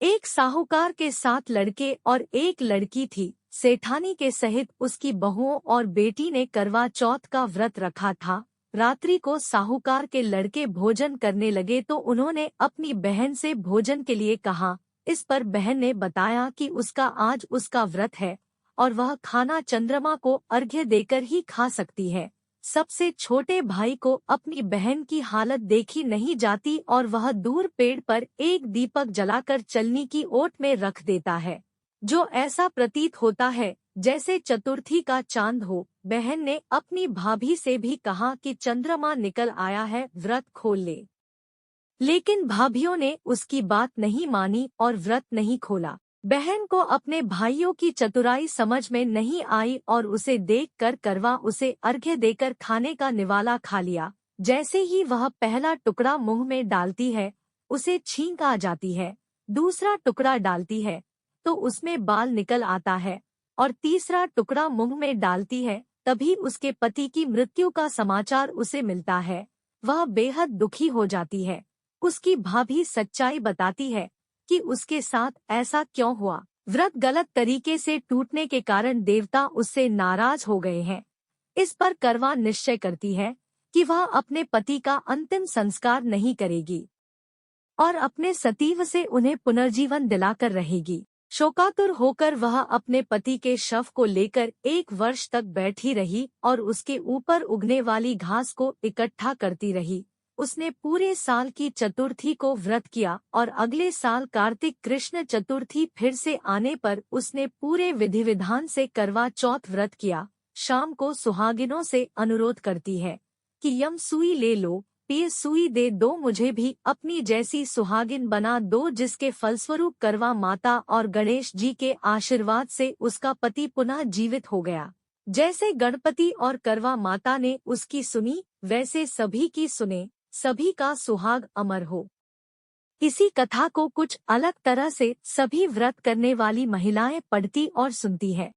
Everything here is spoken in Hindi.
एक साहूकार के 7 लड़के और एक लड़की थी। सेठानी के सहित उसकी बहुओं और बेटी ने करवा चौथ का व्रत रखा था। रात्रि को साहूकार के लड़के भोजन करने लगे तो उन्होंने अपनी बहन से भोजन के लिए कहा। इस पर बहन ने बताया कि उसका आज उसका व्रत है और वह खाना चंद्रमा को अर्घ्य देकर ही खा सकती है। सबसे छोटे भाई को अपनी बहन की हालत देखी नहीं जाती और वह दूर पेड़ पर एक दीपक जलाकर चलनी की ओट में रख देता है, जो ऐसा प्रतीत होता है जैसे चतुर्थी का चांद हो। बहन ने अपनी भाभी से भी कहा कि चंद्रमा निकल आया है, व्रत खोल ले। लेकिन भाभीयों ने उसकी बात नहीं मानी और व्रत नहीं खोला। बहन को अपने भाइयों की चतुराई समझ में नहीं आई और उसे देखकर करवा उसे अर्घ्य देकर खाने का निवाला खा लिया। जैसे ही वह पहला टुकड़ा मुंह में डालती है, उसे छींक आ जाती है। दूसरा टुकड़ा डालती है तो उसमें बाल निकल आता है और तीसरा टुकड़ा मुंह में डालती है, तभी उसके पति की मृत्यु का समाचार उसे मिलता है। वह बेहद दुखी हो जाती है। उसकी भाभी सच्चाई बताती है कि उसके साथ ऐसा क्यों हुआ। व्रत गलत तरीके से टूटने के कारण देवता उससे नाराज हो गए हैं। इस पर करवा निश्चय करती है कि वह अपने पति का अंतिम संस्कार नहीं करेगी और अपने सतीव से उन्हें पुनर्जीवन दिलाकर रहेगी। शोकातुर होकर वह अपने पति के शव को लेकर 1 वर्ष तक बैठी रही और उसके ऊपर उगने वाली घास को इकट्ठा करती रही। उसने पूरे साल की चतुर्थी को व्रत किया और अगले साल कार्तिक कृष्ण चतुर्थी फिर से आने पर उसने पूरे विधि विधान से करवा चौथ व्रत किया। शाम को सुहागिनों से अनुरोध करती है कि यम सुई ले लो, पिय सुई दे दो, मुझे भी अपनी जैसी सुहागिन बना दो, जिसके फलस्वरूप करवा माता और गणेश जी के आशीर्वाद से उसका पति पुनः जीवित हो गया। जैसे गणपति और करवा माता ने उसकी सुनी, वैसे सभी की सुने, सभी का सुहाग अमर हो। इसी कथा को कुछ अलग तरह से सभी व्रत करने वाली महिलाएं पढ़ती और सुनती है।